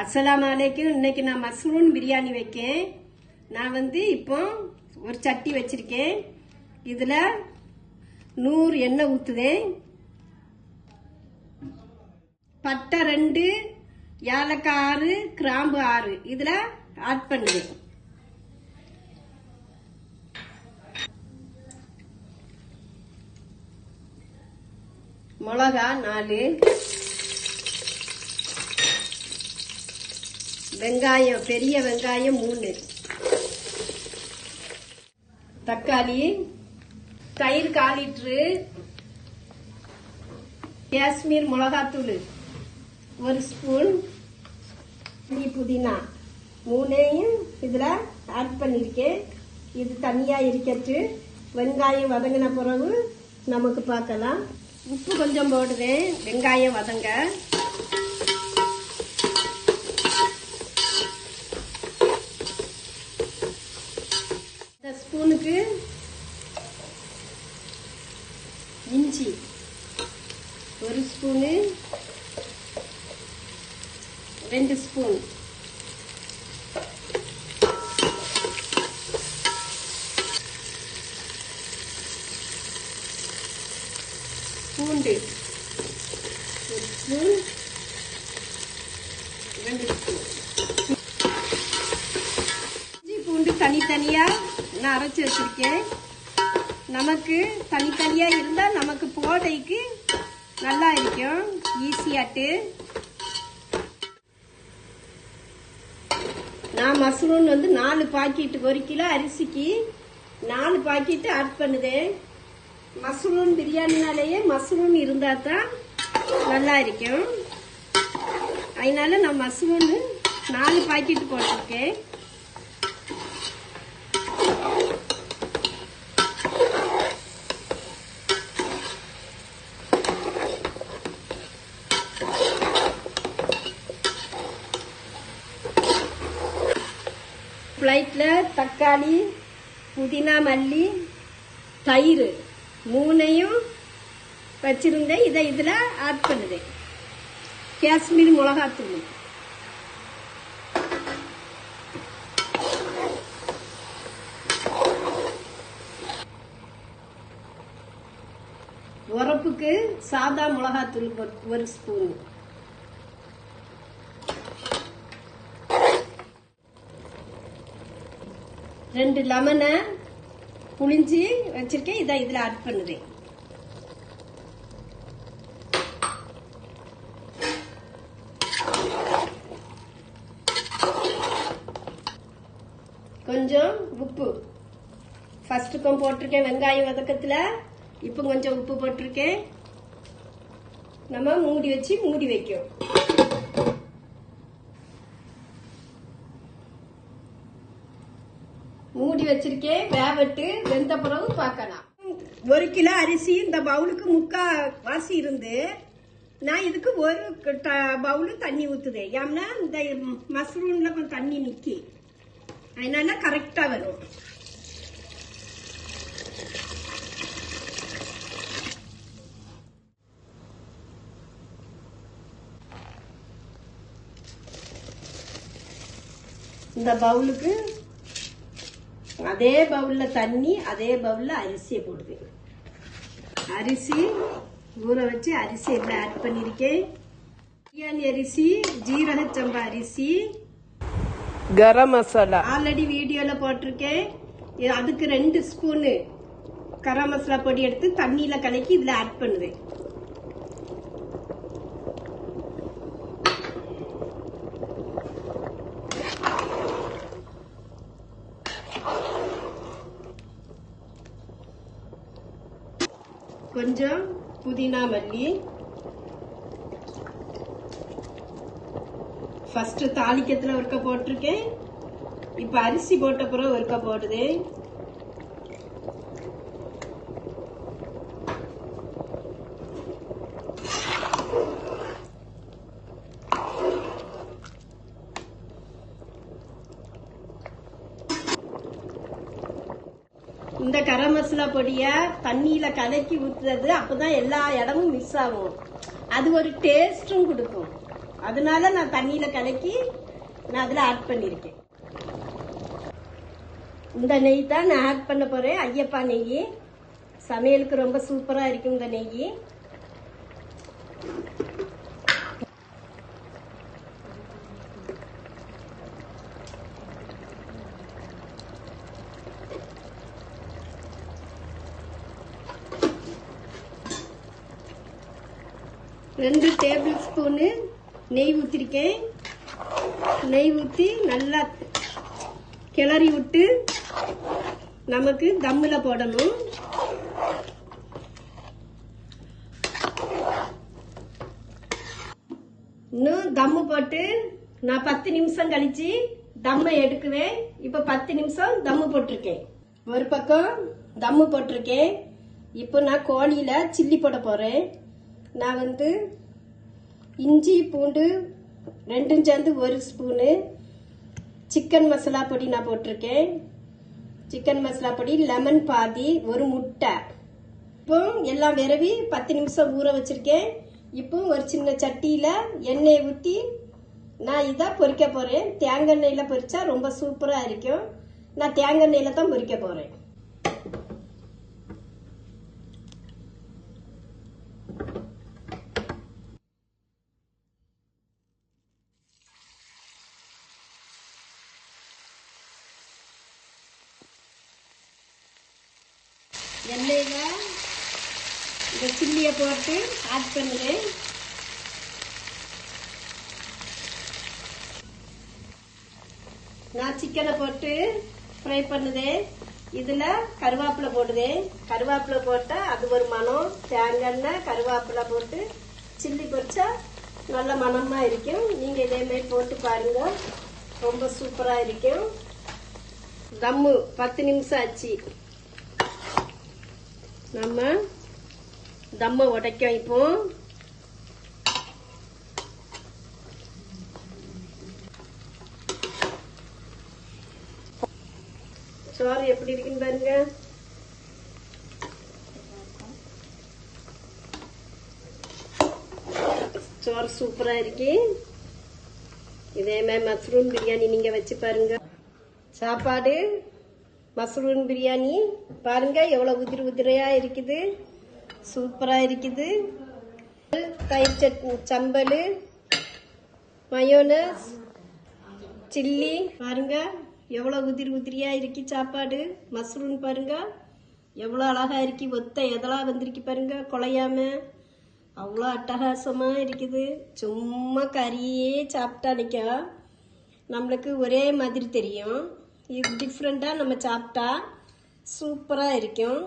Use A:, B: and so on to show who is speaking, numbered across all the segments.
A: அஸ்ஸலாமு அலைக்கும். இன்னைக்கு நான் மஷ்ரூம் பிரியாணி வைக்கேன். நான் இப்போ ஒரு சட்டி வச்சிருக்கேன். இதுல 100 எண்ணெய் ஊத்துவேன். பட்டை 2, ஏலக்காய் 6, கிராம்பு 6 இதுல ஆட் பண்ணுவேன். மிளகா 4, வெங்காயம் பெரிய வெங்காயம் 3, தக்காளி, தயிர் 1/4 லிட்டரு, காஷ்மீர் மிளகாத்தூள் 1 ஸ்பூன், புதினா 3ஐயும் இதுல ஆட் பண்ணிருக்கேன். இது தனியா இருக்கட்டு. வெங்காயம் வதங்கின பிறகு நமக்கு பார்க்கலாம். உப்பு கொஞ்சம் போடுவேன். வெங்காயம் வதங்க ஸ்பூனுக்கு இஞ்சி 1 ஸ்பூனு, 2 ஸ்பூன், பூண்டு 1 ஸ்பூன், 2 ஸ்பூன். இஞ்சி பூண்டு தனித்தனியா நான் அரைச்சி வச்சிருக்கேன். நமக்கு தனித்தனியா இருந்தா நமக்கு போடைக்கு நல்லா இருக்கும், ஈஸியாட்டு. நான் மஷ்ரூம் 4 பாக்கெட், 1 கிலோ அரிசிக்கு 4 பாக்கெட் ஆட் பண்ணுதேன். மஷ்ரூம் பிரியாணினாலேயே மஷ்ரூம் இருந்தா தான் நல்லா இருக்கும். அதனால நான் மஷ்ரூம் 4 பாக்கெட் போட்டிருக்கேன். பிளேட்ல தக்காளி, புதினா, மல்லி, தயிர் 3ஐயும் வச்சிருந்தேன். இதை இதுல ஆட் பண்ணுதேன். காஷ்மீர் மிளகாத்தூள், உரப்புக்கு சாதா மிளகாத்தூள் 1 ஸ்பூன், ரெண்டு லெமனை புளிஞ்சு வச்சிருக்கேன். இதை இதுல ஆட் பண்ணுவேன். கொஞ்சம் உப்பு ஃபர்ஸ்ட்டுக்கும் போட்டிருக்கேன். வெங்காயம் வதக்கத்துல இப்போ கொஞ்சம் உப்பு போட்டிருக்கேன். நம்ம மூடி வச்சு மூடி வைக்கும். மூடி வச்சிருக்கேன். வேவட்டு வெந்த பிறகு பார்க்கலாம். 1 கிலோ அரிசி இந்த பவுலுக்கு 3/4 வாசி இருந்து நான் இதுக்கு 1 பவுல் தண்ணி ஊத்துதேன். ஏன்னா இந்த மஷ்ரூம்ல கொஞ்சம் தண்ணி நிக்கி, அதனால கரெக்டா வரும். இந்த பவுலுக்கு அதே பவுல்ல தண்ணி, அதே பவுல்ல அரிசியை போடுவேன். அரிசி ஊற வச்சு அரிசி எல்லாம் ஆட் பண்ணிருக்கேன். பிரியாணி அரிசி, ஜீரக சம்பா அரிசி,
B: கரம் மசாலா
A: ஆல்ரெடி வீடியோல போட்டிருக்கேன். அதுக்கு 2 ஸ்பூனு கரம் மசாலா பொடி எடுத்து தண்ணியில கலக்கி இதுல ஆட் பண்ணுவேன். கொஞ்சம் புதினா, மல்லி. ஃபர்ஸ்ட் தாளிக்கத்துல ஒருக்க போட்டிருக்கேன். இப்ப அரிசி போட்ட பிறகு ஒருக்க போடுது. இந்த கரம் மசாலா பொடிய தண்ணியில கலக்கி ஊத்துறது, அப்பதான் எல்லா இடமும் மிக்ஸ் ஆகும். அது ஒரு டேஸ்டும் கொடுக்கும். அதனால நான் தண்ணியில கலக்கி நான் அதுல ஆட் பண்ணிருக்கேன். இந்த நெய் தான் நான் ஆட் பண்ண போறேன். ஐயப்பா நெய். சமையலுக்கு ரொம்ப சூப்பரா இருக்கும் இந்த நெய். ரெண்டு டேபிள் ஸ்பூனு நெய் ஊற்றிருக்கேன். நெய் ஊற்றி நல்லா கிளறி விட்டு நமக்கு தம்மில் போடணும். இன்னும் தம்மு போட்டு நான் 10 நிமிஷம் கழிச்சு தம்மை எடுக்குவேன். இப்ப 10 நிமிஷம் தம்மு போட்டிருக்கேன். ஒரு பக்கம் தம்மு போட்டிருக்கேன். இப்போ நான் கோழியில சில்லி போட போறேன். நான் இஞ்சி பூண்டு ரெண்டும் சேர்ந்து 1 ஸ்பூனு சிக்கன் மசாலா பொடி நான் போட்டிருக்கேன். சிக்கன் மசாலா பொடி, லெமன் பாதி, ஒரு முட்டை. இப்போ எல்லாம் விரவி 10 நிமிஷம் ஊற வச்சிருக்கேன். இப்போ ஒரு சின்ன சட்டியில எண்ணெய் ஊற்றி நான் இதை பொரிக்க போறேன். தேங்காய் எண்ணெயில பொரிச்சா ரொம்ப சூப்பரா இருக்கும். நான் தேங்காய் எண்ணெயில தான் பொரிக்க போறேன். எண்ணெயில இந்த சில்லியை போட்டு ஆட் பண்ணுறேன். நான் சிக்கனை போட்டு ஃப்ரை பண்ணுதேன். இதுல கருவேப்பிலை போடுதேன். கருவேப்பிலை போட்டா அது ஒரு மனம். தேங்காய் எண்ணெய் கருவேப்பிலை போட்டு சில்லி பொரிச்சா நல்ல மனமா இருக்கும். நீங்க இதே மாதிரி போட்டு பாருங்க, ரொம்ப சூப்பரா இருக்கும். தம்மு 10 நிமிஷம் ஆச்சு. நம்ம தம்மை உடைக்கும். இப்போ சோறு எப்படி இருக்குன்னு பாருங்க. சோறு சூப்பரா இருக்கு. இதே மாதிரி மஷ்ரூம் பிரியாணி நீங்க வச்சு பாருங்க. சாப்பாடு மஷ்ரூம் பிரியாணி பாருங்க, எவ்வளவு உதிரி உதிரையா இருக்குது. சூப்பரா இருக்குது. தயிர் சட்னி, சம்பல், மயோனஸ், சில்லி பாருங்க, எவ்வளவு உதிரி உதிரியா இருக்கு சாப்பாடு. மஷ்ரூம் பாருங்க எவ்வளவு அழகா இருக்கு. ஒத்த எதெல்லாம் வந்திருக்கு பாருங்க, குழையாம அவ்வளோ அட்டகாசமா இருக்குது. சும்மா கறியே சாப்பிட்டா நிக்கா நம்மளுக்கு ஒரே மாதிரி தெரியும். இது டிஃப்ரெண்டா நம்ம சாப்பிட்டா சூப்பரா இருக்கும்.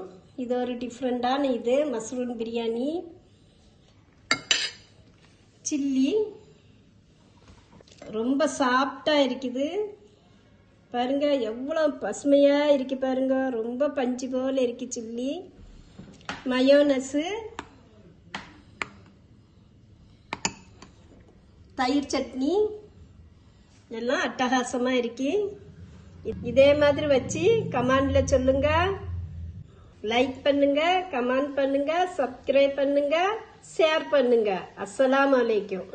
A: இது ஒரு டிஃப்ரெண்டான இது மஷ்ரூம் பிரியாணி. சில்லி ரொம்ப சாஃப்டா இருக்குது பாருங்க, எவ்வளவு பசுமையா இருக்கு பாருங்க. ரொம்ப பஞ்சு போல இருக்கு சில்லி. மயோனஸ், தயிர் சட்னி எல்லாம் அட்டகாசமா இருக்கு. இதே மாதிரி வச்சு கமெண்ட்ல சொல்லுங்க. லைக் பண்ணுங்க, கமெண்ட் பண்ணுங்க, சப்ஸ்கிரைப் பண்ணுங்க, ஷேர் பண்ணுங்க. அஸ்ஸலாமு அலைக்கும்.